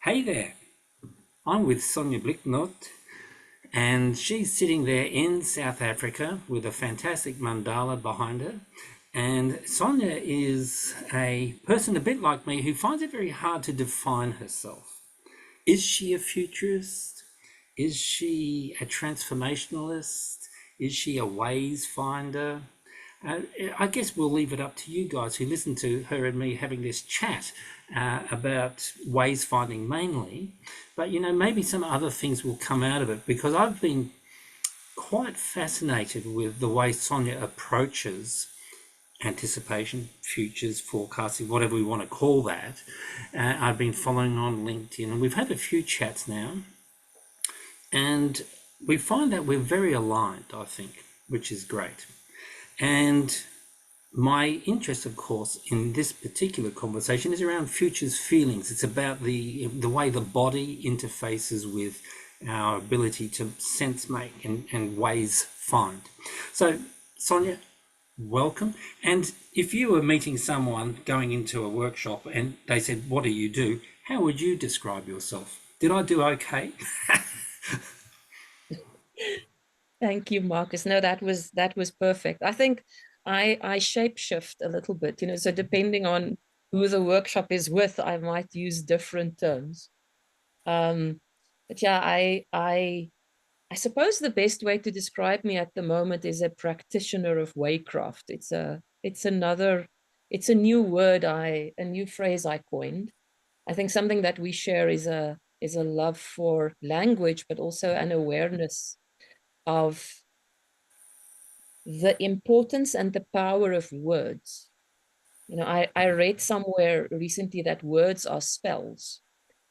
Hey there, I'm with Sonja Blignaut, and she's sitting there in South Africa with a fantastic mandala behind her. And Sonja is a person a bit like me who finds it very hard to define herself. Is she a futurist? Is she a transformationalist? Is she a ways finder? Uh, I guess we'll leave it up to you guys who listen to her and me having this chat about ways finding mainly. But maybe some other things will come out of it because I've been quite fascinated with the way Sonja approaches anticipation, futures, forecasting, whatever we want to call that. I've been following on LinkedIn and we've had a few chats now, and we find that we're very aligned, I think, which is great. And my interest, of course, in this particular conversation is around futures feelings. It's about the way the body interfaces with our ability to sense make and ways find. So, Sonja, welcome. And if you were meeting someone going into a workshop and they said, "What do you do?" How would you describe yourself? Did I do okay? Thank you, Marcus. No, that was perfect. I think I shape shift a little bit, so depending on who the workshop is with, I might use different terms. Um, but yeah, I suppose the best way to describe me at the moment is a practitioner of waycraft. It's a new word, a new phrase I coined. I think something that we share is a love for language, but also an awareness of the importance and the power of words. I read somewhere recently that words are spells.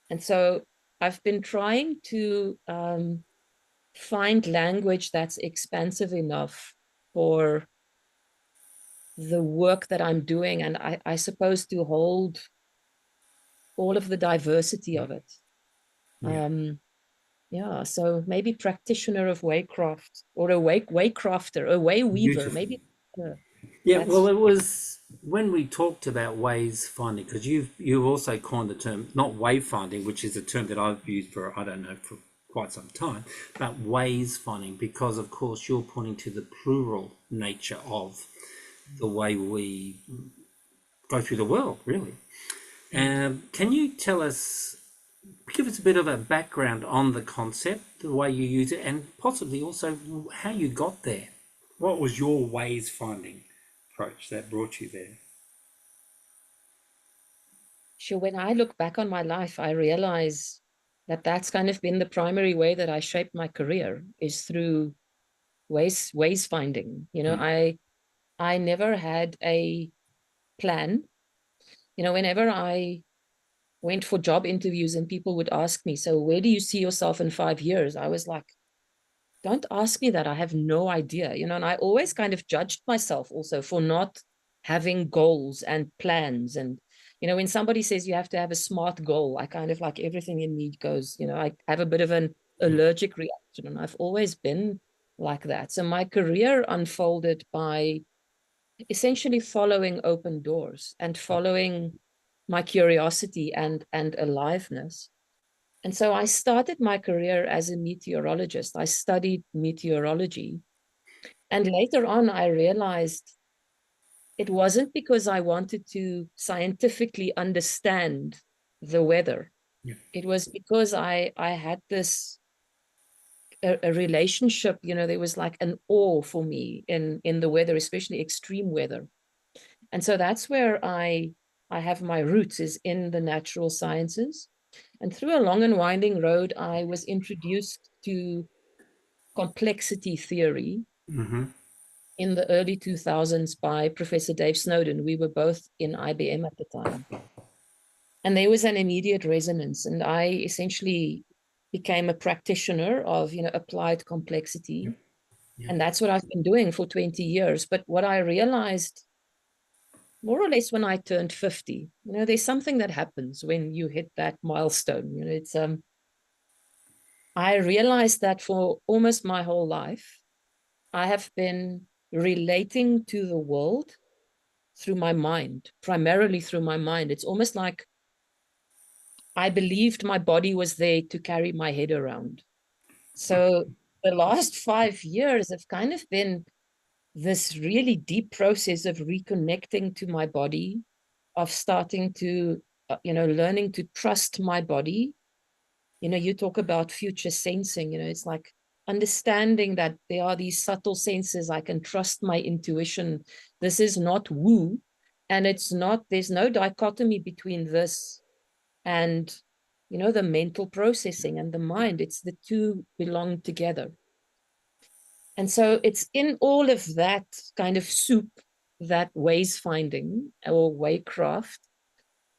And so I've been trying to find language that's expansive enough for the work that I'm doing. And I suppose to hold all of the diversity of it. Yeah. Um, yeah, so maybe practitioner of waycraft or a waycrafter, a wayweaver, Beautiful. maybe Yeah, well, that's it was when we talked about ways finding, because you've also coined the term not wave finding, which is a term that I've used for I don't know for quite some time, but ways finding, because of course you're pointing to the plural nature of the way we go through the world, really. mm. Can you give us a bit of a background on the concept, the way you use it, and possibly also how you got there? What was your ways finding approach that brought you there? Sure. When I look back on my life, I realize that that's kind of been the primary way that I shaped my career is through ways finding. I never had a plan. Whenever I went for job interviews and people would ask me, "So where do you see yourself in 5 years?" I was like, don't ask me that. I have no idea. And I always kind of judged myself also for not having goals and plans. And, when somebody says you have to have a smart goal, I kind of like everything in me goes, I have a bit of an allergic reaction. And I've always been like that. So my career unfolded by essentially following open doors and following my curiosity and aliveness. And so I started my career as a meteorologist. I studied meteorology. And later on, I realized it wasn't because I wanted to scientifically understand the weather. Yeah. It was because I had a relationship, there was like an awe for me in the weather, especially extreme weather. And so that's where I have my roots is in the natural sciences. And through a long and winding road, I was introduced to complexity theory Mm-hmm. in the early 2000s by Professor Dave Snowden. We were both in IBM at the time. And there was an immediate resonance. And I essentially became a practitioner of, applied Yep. complexity. Yep. And that's what I've been doing for 20 years. But what I realized more or less when I turned 50, there's something that happens when you hit that milestone. I realized that for almost my whole life, I have been relating to the world through my mind, primarily through my mind. It's almost like I believed my body was there to carry my head around. So the last 5 years have kind of been this really deep process of reconnecting to my body, of starting to, learning to trust my body. You talk about future sensing, it's like understanding that there are these subtle senses. I can trust my intuition. This is not woo. And there's no dichotomy between this and, the mental processing and the mind. It's the two belong together. And so it's in all of that kind of soup that ways finding or waycraft,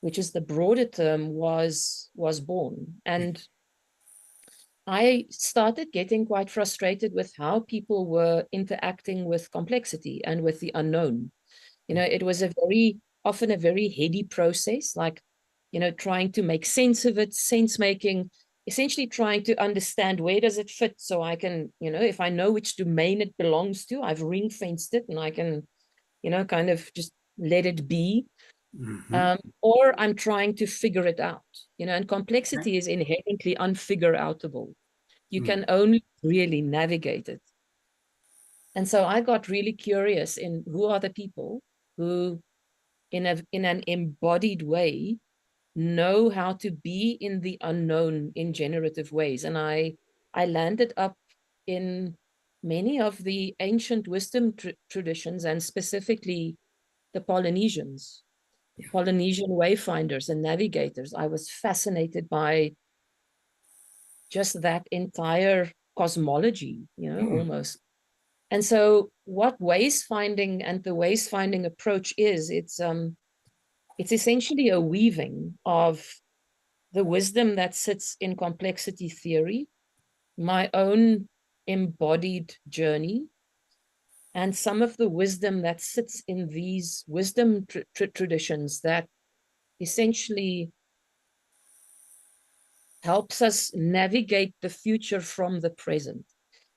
which is the broader term, was born. And I started getting quite frustrated with how people were interacting with complexity and with the unknown. It was often a very heady process, like, trying to make sense of it, sense making, essentially trying to understand where does it fit so I can, if I know which domain it belongs to, I've ring fenced it and I can, kind of just let it be. Mm-hmm. Or I'm trying to figure it out, and Okay. complexity is inherently unfigure outable. You Mm. can only really navigate it. And so I got really curious in who are the people who, in an embodied way, know how to be in the unknown in generative ways. And I landed up in many of the ancient wisdom traditions, and specifically the Polynesians, the Polynesian wayfinders and navigators. I was fascinated by just that entire cosmology, Mm. almost. And so what ways finding and the ways finding approach is, it's essentially a weaving of the wisdom that sits in complexity theory, my own embodied journey, and some of the wisdom that sits in these wisdom traditions that essentially helps us navigate the future from the present.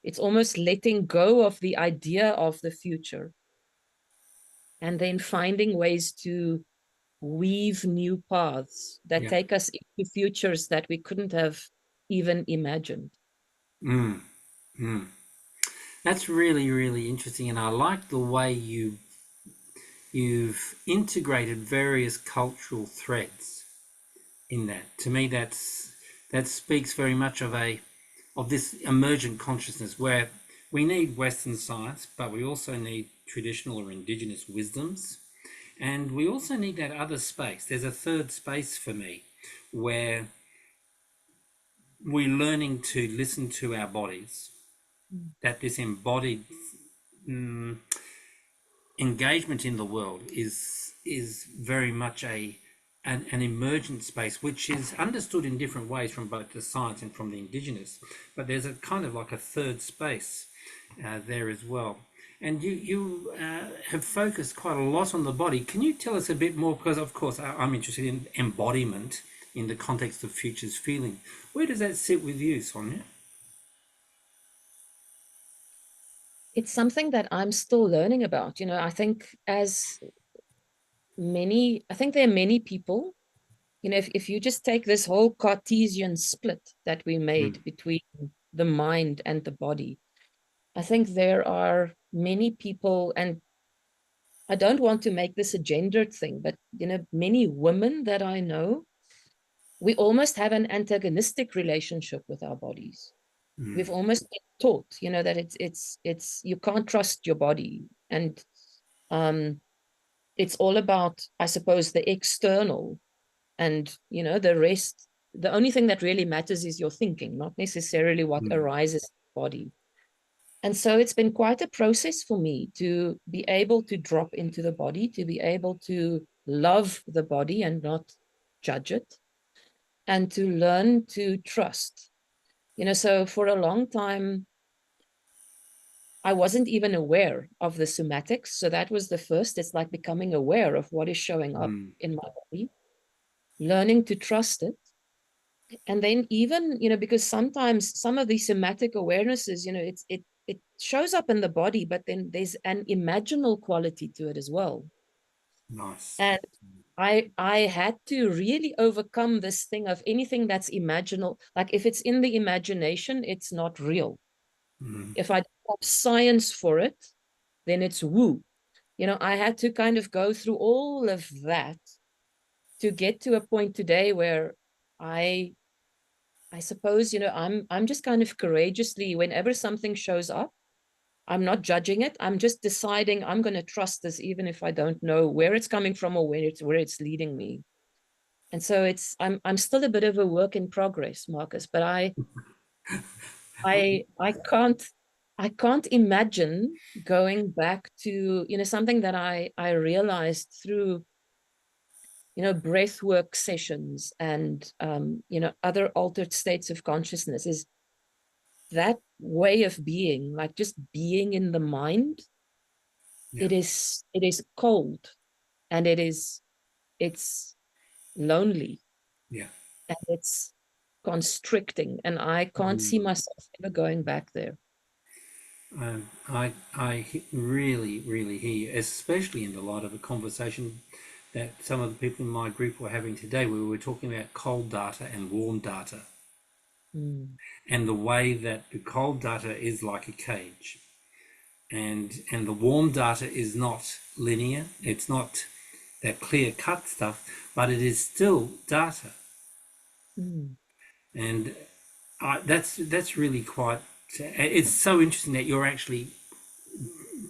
It's almost letting go of the idea of the future and then finding ways to weave new paths that Yeah. take us into futures that we couldn't have even imagined. Mm. Mm. That's really, really interesting, and I like the way you've integrated various cultural threads in that. To me, that speaks very much of this emergent consciousness where we need Western science, but we also need traditional or indigenous wisdoms, and we also need that other space. There's a third space for me where we're learning to listen to our bodies. That this embodied mm, engagement in the world is very much an emergent space, which is understood in different ways from both the science and from the indigenous. But there's a kind of like a third space there as well. And you have focused quite a lot on the body. Can you tell us a bit more? Because of course I'm interested in embodiment in the context of futures feeling. Where does that sit with you, Sonja? It's something that I'm still learning about. I think there are many people, if you just take this whole Cartesian split that we Mm, made between the mind and the body, I think there are many people, and I don't want to make this a gendered thing, but many women that I know, we almost have an antagonistic relationship with our bodies. mm, We've almost been taught, that it's you can't trust your body, and um, it's all about, I suppose, the external, and the rest. The only thing that really matters is your thinking, not necessarily what mm, arises in the body. And so it's been quite a process for me to be able to drop into the body, to be able to love the body and not judge it, and to learn to trust. So for a long time, I wasn't even aware of the somatics. So that was the first. It's like becoming aware of what is showing up mm, in my body, learning to trust it. And then even, because sometimes some of these somatic awarenesses, it shows up in the body, but then there's an imaginal quality to it as well. nice. And I had to really overcome this thing of anything that's imaginal. Like if it's in the imagination, it's not real. Mm. If I don't have science for it, then it's woo. I had to kind of go through all of that to get to a point today where I I suppose, I'm just kind of courageously, whenever something shows up, I'm not judging it. I'm just deciding I'm going to trust this, even if I don't know where it's coming from or where it's leading me. And so I'm still a bit of a work in progress, Marcus, but I can't imagine going back to, something that I realized through, breath work sessions and, other altered states of consciousness is that way of being, like just being in the mind. Yeah, It is cold, and it's lonely, yeah. and it's constricting, and I can't see Mm. myself ever going back there. I really, really hear you, especially in the light of a conversation that some of the people in my group were having today, where we were talking about cold data and warm data, Mm, and the way that the cold data is like a cage, and the warm data is not linear. It's not that clear cut stuff, but it is still data, mm. and that's really quite. It's so interesting that you're actually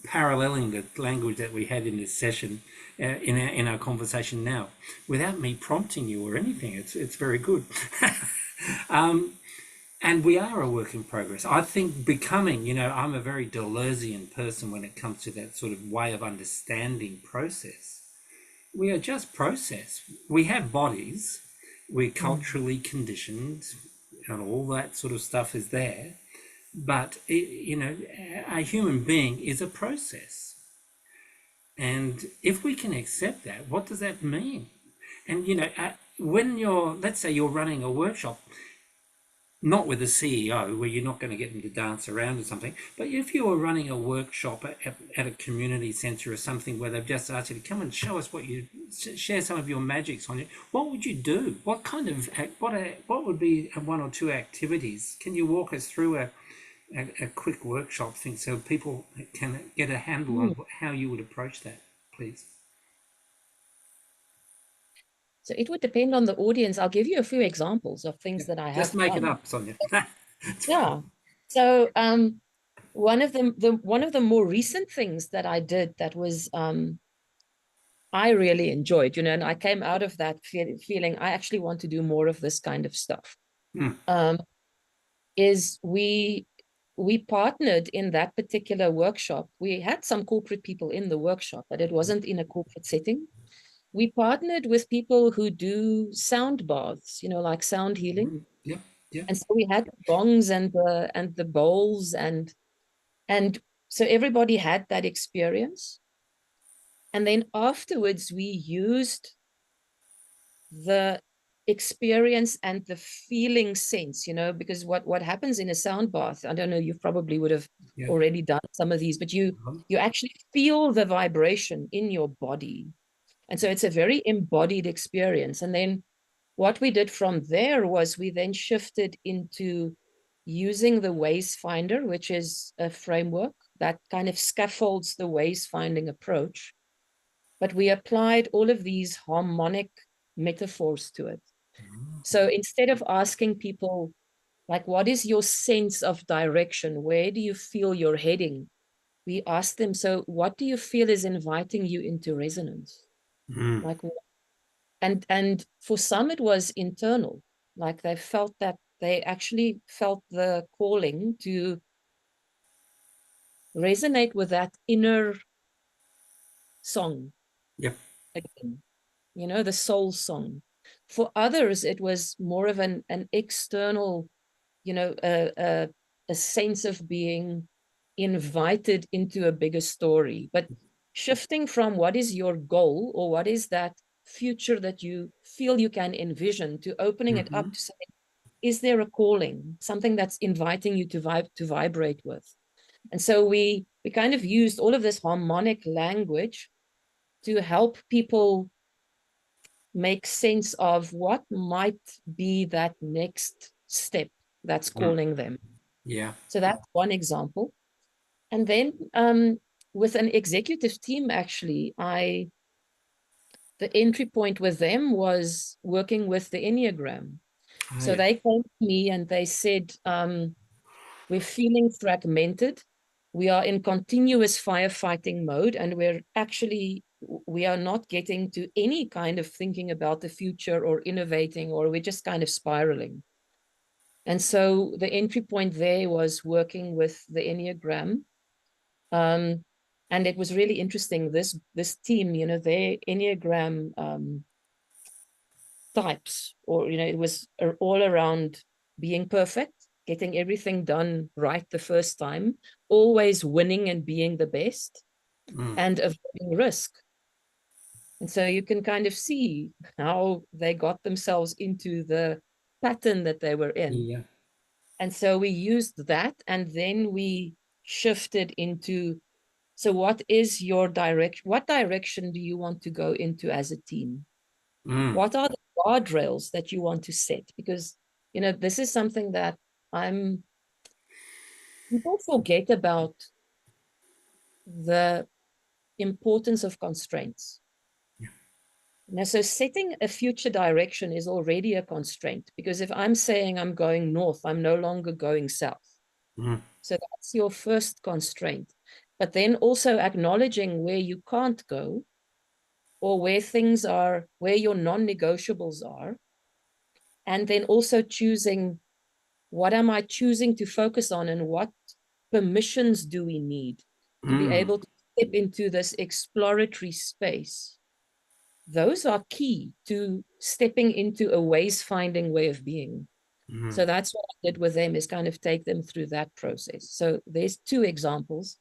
paralleling the language that we had in this session in our conversation now, without me prompting you or anything. It's very good. And we are a work in progress. I think becoming, I'm a very Deleuzian person when it comes to that sort of way of understanding process. We are just process. We have bodies. We're Mm, culturally conditioned, and all that sort of stuff is there. But a human being is a process. And if we can accept that, what does that mean? And when let's say you're running a workshop, not with a CEO where you're not going to get them to dance around or something, but if you were running a workshop at a community centre or something where they've just asked you to come and show us share some of your magics on you, what would you do? What kind of what would be one or two activities? Can you walk us through a quick workshop thing so people can get a handle mm. on how you would approach that, please? So it would depend on the audience. I'll give you a few examples of Yeah. things that I Just have make it done. up, Sonja. It's fine. Yeah. So one of the more recent things that I did that was I really enjoyed, and I came out of that feeling I actually want to do more of this kind of stuff. Mm, Um, is we partnered in that particular workshop. We had some corporate people in the workshop, but it wasn't in a corporate setting. We partnered with people who do sound baths, like sound healing. yep, yep. And so we had the gongs and the bowls and so everybody had that experience. And then afterwards we used the experience and the feeling sense, because what happens in a sound bath, I don't know, you probably would have Yeah. already done some of these, but you actually feel the vibration in your body. And so it's a very embodied experience. And then what we did from there was we then shifted into using the ways finder, which is a framework that kind of scaffolds the ways finding approach, but we applied all of these harmonic metaphors to it. So instead of asking people, like, what is your sense of direction? Where do you feel you're heading? We asked them, so what do you feel is inviting you into resonance? Mm, Like, and for some, it was internal. Like they actually felt the calling to resonate with that inner song yep. again, the soul song. For others, it was more of an external, a sense of being invited into a bigger story. But shifting from what is your goal or what is that future that you feel you can envision to opening it Mm-hmm. up to say, is there a calling, something that's inviting you to vibrate with? And so we kind of used all of this harmonic language to help people make sense of what might be that next step that's Mm. calling them. Yeah. So that's one example. And then with an executive team, actually, the entry point with them was working with the Enneagram. Oh, So yeah. they came to me and they said, we're feeling fragmented. We are in continuous firefighting mode, and we are not getting to any kind of thinking about the future or innovating, or we're just kind of spiraling. And so the entry point there was working with the Enneagram. Um, and it was really interesting. This team, their Enneagram types, or it was all around being perfect, getting everything done right the first time, always winning and being the best, Mm. and avoiding risk. And so you can kind of see how they got themselves into the pattern that they were in. Yeah. And so we used that, and then we shifted into, so what is your direction? What direction do you want to go into as a team? Mm. What are the guardrails that you want to set? Because, this is something that people forget about, the importance of constraints. Yeah. So setting a future direction is already a constraint, because if I'm saying I'm going north, I'm no longer going south. Mm. So that's your first constraint. But then also acknowledging where you can't go, or where your non-negotiables are, and then also choosing, what am I choosing to focus on, and what permissions do we need to be Mm. able to step into this exploratory space? Those are key to stepping into a ways finding way of being. Mm. So that's what I did with them, is kind of take them through that process. So there's two examples.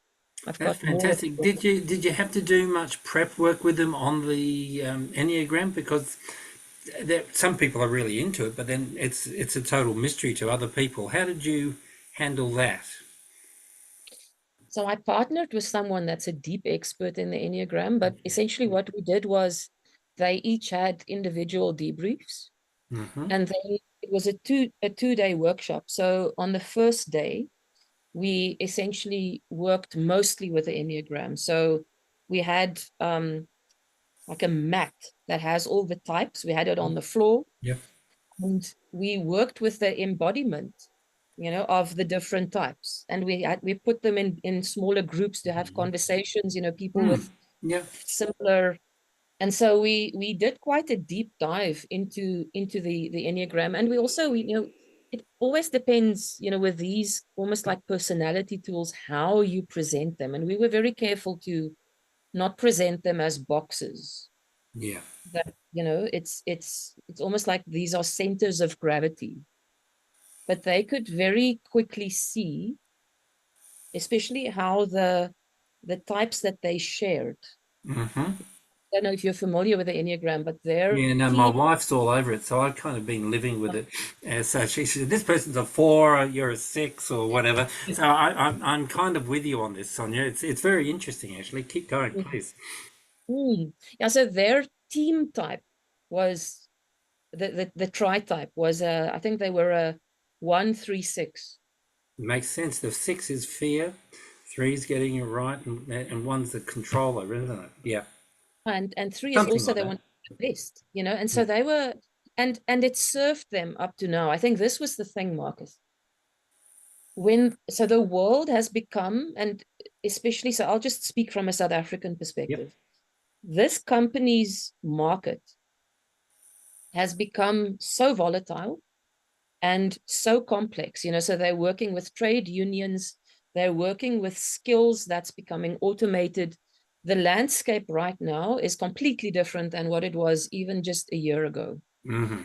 I've That's got more. fantastic. Did you have to do much prep work with them on the Enneagram? Because some people are really into it, but then it's a total mystery to other people. How did you handle that? So I partnered with someone that's a deep expert in the Enneagram, but essentially what we did was they each had individual debriefs, Mm-hmm. and then it was a 2-day workshop. So on the first day, we essentially worked mostly with the Enneagram. So we had like a mat that has all the types. We had it on the floor, Yep. and we worked with the embodiment, of the different types. And we put them in smaller groups to have conversations, people Mm. with Yep. similar. And so we did quite a deep dive into the Enneagram. And we also, it always depends, with these almost like personality tools, how you present them. And we were very careful to not present them as boxes. Yeah. That, it's almost like these are centers of gravity. But they could very quickly see, especially how the types that they shared. Mm-hmm. I don't know if you're familiar with the Enneagram, but their Yeah, no, my team. wife's all over it, so I've kind of been living with it. So she said, "This person's a 4, you're a 6, or whatever." So I'm kind of with you on this, Sonia. It's very interesting, actually. Keep going, please. Yeah, so their team type was the tri type was I think they were a 136. It makes sense. The 6 is fear, 3 is getting it right, and 1's the controller, isn't it? Yeah, And three is something also like they that. want the best, and Yeah. so they were, and it served them up to now. I think this was the thing, Marcus. So the world has become, and especially, so I'll just speak from a South African Yep. perspective. This company's market has become so volatile and so complex, so they're working with trade unions, they're working with skills that's becoming automated. The landscape right now is completely different than what it was even just a year ago. Mm-hmm.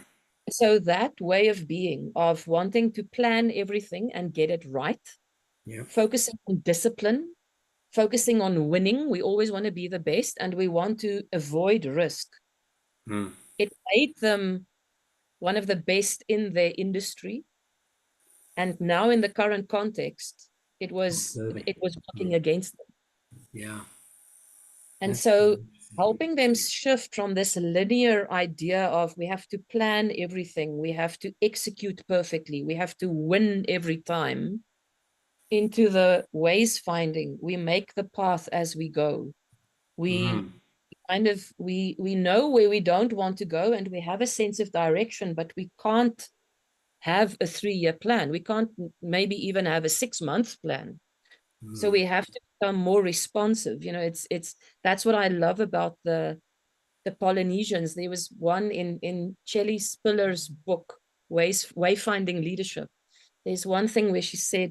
So that way of being, of wanting to plan everything and get it right, Yep. focusing on discipline, focusing on winning. We always want to be the best, and we want to avoid risk. Mm. It made them one of the best in their industry. And now in the current context, it was Observing. it was Yeah. working against them. Yeah. And That's so helping them shift from this linear idea of we have to plan everything, we have to execute perfectly, we have to win every time, into the ways finding. We make the path as we go. We Mm, we know where we don't want to go, and we have a sense of direction, but we can't have a 3-year plan. We can't maybe even have a 6-month plan. So mm, we have to become more responsive. It's that's what I love about the Polynesians. There was one in Shelley Spiller's book, Wayfinding Leadership. There's one thing where she said,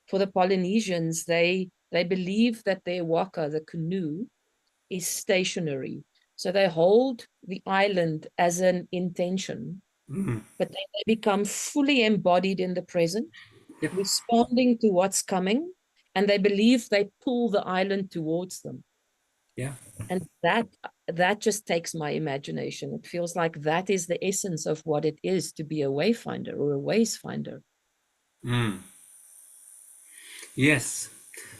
for the Polynesians, they believe that their waka, the canoe, is stationary. So they hold the island as an intention, mm. but then they become fully embodied in the present, Yep. responding to what's coming, and they believe they pull the island towards them. Yeah. And that just takes my imagination. It feels like that is the essence of what it is to be a wayfinder or a ways finder. Mm. Yes.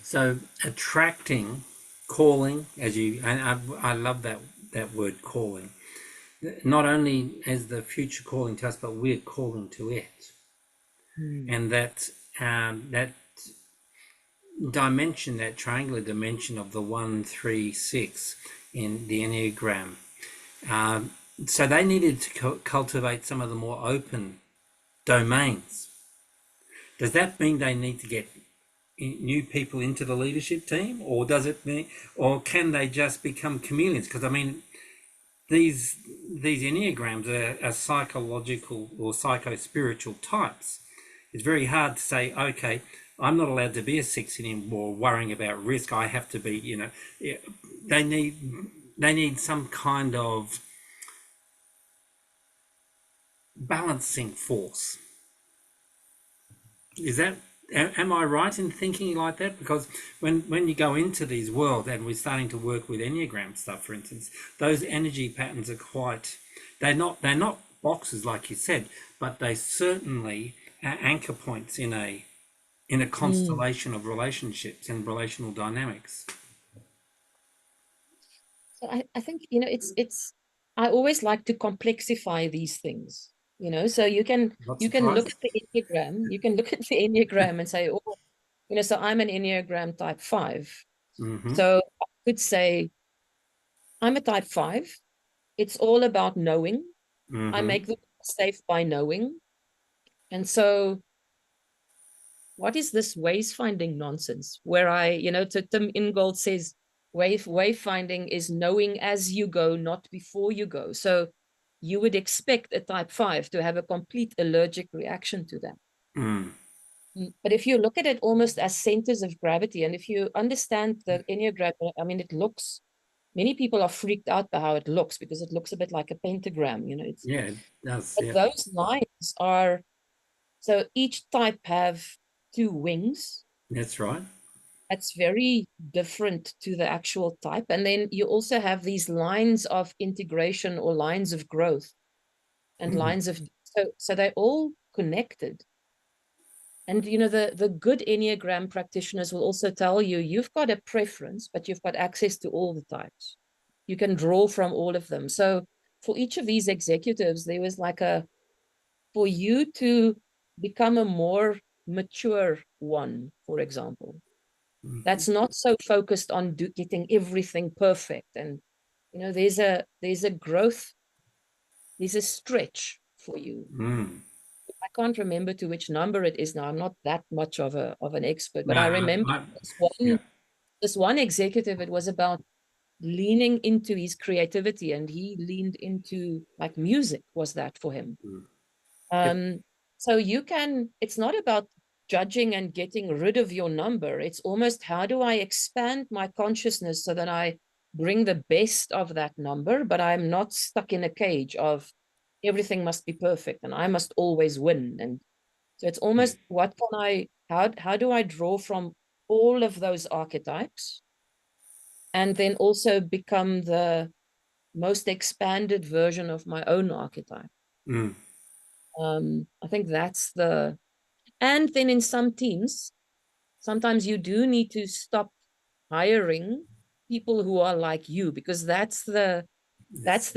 So attracting, calling, as you, and I love that word calling. Not only as the future calling to us, but we're calling to it, Mm. and that dimension, that triangular dimension of the 136 in the Enneagram. Um, so they needed to cultivate some of the more open domains. Does that mean they need to get new people into the leadership team, or does it mean, or can they just become chameleons? Because I mean, these these enneagrams are psychological or psycho-spiritual types. It's very hard to say, okay, I'm not allowed to be a 6 anymore, worrying about risk. I have to be, they need they need some kind of balancing force. Is that, am I right in thinking like that? Because when you go into these worlds, and we're starting to work with enneagram stuff, for instance, those energy patterns are quite, they're not boxes like you said, but they certainly are anchor points in a Mm. constellation of relationships and relational dynamics. So I think, it's I always like to complexify these things, so Not you can look surprised. at the Enneagram, you can look at the Enneagram and say, oh, so I'm an Enneagram type 5. Mm-hmm. So I could say I'm a type 5. It's all about knowing. I Mm-hmm. make the safe by knowing. And so what is this ways finding nonsense? Where Tim Ingold says wayfinding is knowing as you go, not before you go. So you would expect a type 5 to have a complete allergic reaction to that. Mm. But if you look at it almost as centers of gravity, and if you understand the Enneagram, I mean, many people are freaked out by how it looks, because it looks a bit like a pentagram, Yeah, it does. but Yeah, those lines are, so each type have 2 wings. that's right. That's very different to the actual type. And then you also have these lines of integration or lines of growth and Mm. lines of, so they're all connected. And the good Enneagram practitioners will also tell you you've got a preference, but you've got access to all the types. You can draw from all of them. So for each of these executives, there was like for you to become a more mature one, for example, Mm. that's not so focused on getting everything perfect. And there's a growth, there's a stretch for you. Mm. I can't remember to which number it is now. I'm not that much of an expert, No, but I remember this yeah. one this one executive, it was about leaning into his creativity, and he leaned into, like, music was that for him. Mm. Yep. Um, so it's not about judging and getting rid of your number. It's almost, how do I expand my consciousness so that I bring the best of that number, but I'm not stuck in a cage of everything must be perfect and I must always win. And so it's Yeah. almost, how do I draw from all of those archetypes and then also become the most expanded version of my own archetype? Mm. I think and then in some teams, sometimes you do need to stop hiring people who are like you, because It's that's the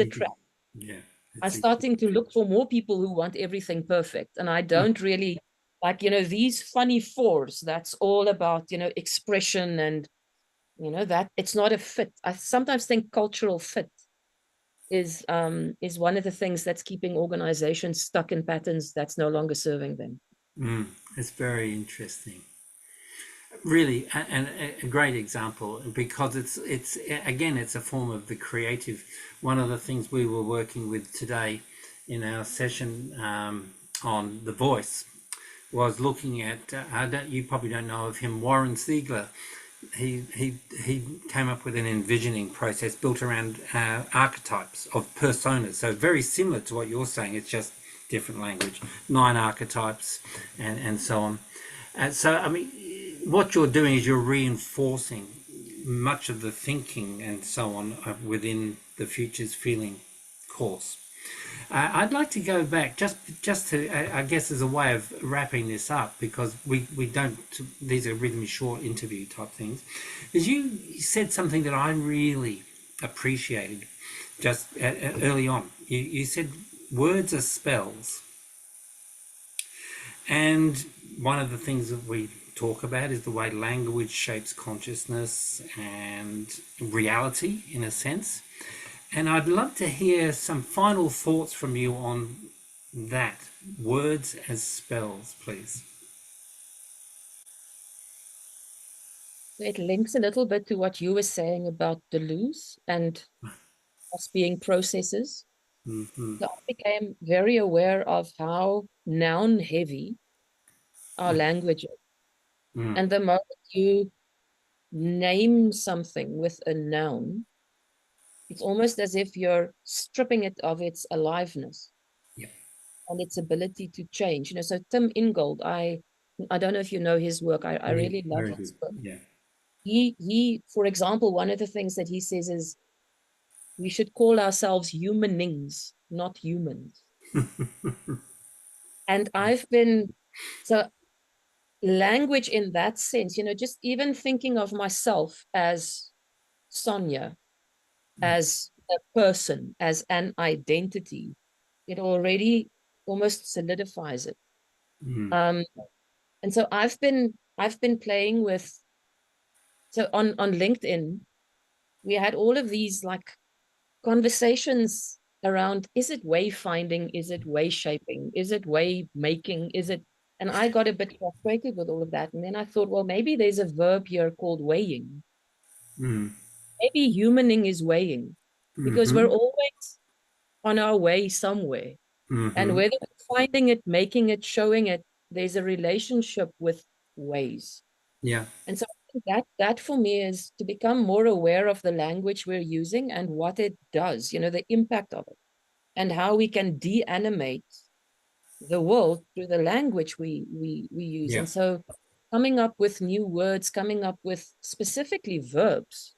easy. trap. Yeah, I'm it's easy. starting to look for more people who want everything perfect. And I don't really like, these funny fours, that's all about, expression and, that it's not a fit. I sometimes think cultural fit is one of the things that's keeping organizations stuck in patterns that's no longer serving them. It's very interesting. Really, and a great example because it's again it's a form of the creative. One of the things we were working with today in our session on the voice was looking at you probably don't know of him, Warren Ziegler. He came up with an envisioning process built around archetypes of personas. So very similar to what you're saying. It's just different language, 9 archetypes, and so on. And so I mean, what you're doing is you're reinforcing much of the thinking and so on within the Futures Feeling course. I'd like to go back just to I guess as a way of wrapping this up because we don't these are really short interview type things. Is you said something that I really appreciated just early on. You said words are spells, and one of the things that we talk about is the way language shapes consciousness and reality in a sense. And I'd love to hear some final thoughts from you on that. Words as spells, please. It links a little bit to what you were saying about Deleuze and us being processes. Mm-hmm. So I became very aware of how noun heavy our language is. Mm, And the moment you name something with a noun, it's almost as if you're stripping it of its aliveness yeah, and its ability to change. So Tim Ingold, I don't know if you know his work. I yeah, really love very good. his work. Yeah. For example, one of the things that he says is we should call ourselves humanings, not humans. And so language in that sense, just even thinking of myself as Sonja, as a person, as an identity, it already almost solidifies it. Mm, Um, and so I've been playing with, so on LinkedIn, we had all of these like conversations around, is it way finding, is it way shaping, is it way making, is it, and I got a bit frustrated with all of that. And then I thought, well, maybe there's a verb here called weighing. mm, Maybe humaning is weighing, because mm-hmm, we're always on our way somewhere. And mm-hmm. whether we're finding it, making it, showing it, there's a relationship with ways. Yeah. And so I think that for me is to become more aware of the language we're using and what it does, the impact of it, and how we can de-animate the world through the language we use. Yeah. And so coming up with new words, coming up with specifically verbs,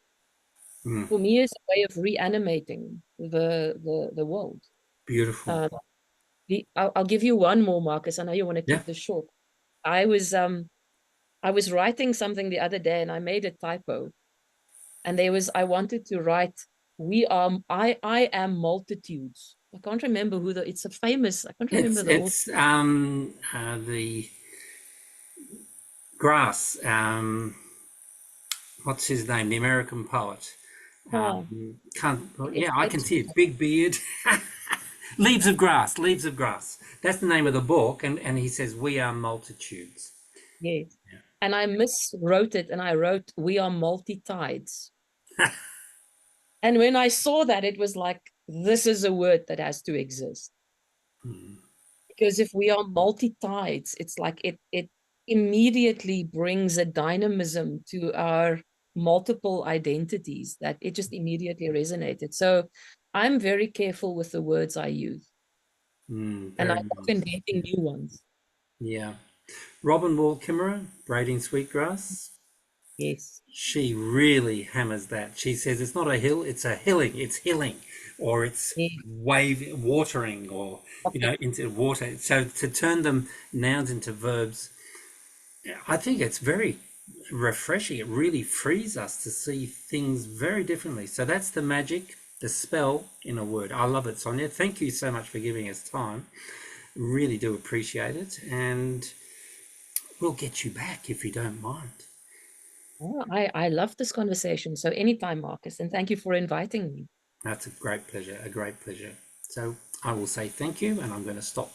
Mm, for me is a way of reanimating the world. beautiful. Um, I'll give you one more, Marcus. I know you want to Yeah. keep this short. I was um I was writing something the other day and I made a typo. And I wanted to write, I am multitudes. I can't remember it's a famous, I can't It's remember the author. it's the grass. What's his name? The American poet. Ah, Can't. it Yeah, I can escapes see me. it. Big beard. Leaves of Grass. Leaves of Grass. That's the name of the book, and he says we are multitudes. Yes. And I miswrote it and I wrote, we are multi-tides. And when I saw that, it was like, this is a word that has to exist. Because if we are multi-tides, it's like it immediately brings a dynamism to our multiple identities that it just immediately resonated. So I'm very careful with the words I use, and I Very love nice. inventing new ones. Yeah. Robin Wall Kimmerer, Braiding Sweetgrass. Yes. She really hammers that. She says it's not a hill, it's a hilling. It's hilling, or it's Yes. watering, or into water. So to turn them nouns into verbs, I think it's very refreshing. It really frees us to see things very differently. So that's the magic, the spell in a word. I love it, Sonja. Thank you so much for giving us time. Really do appreciate it. And we'll get you back if you don't mind. Oh, I love this conversation. So anytime, Marcus, and thank you for inviting me. That's a great pleasure, a great pleasure. So I will say thank you, and I'm going to stop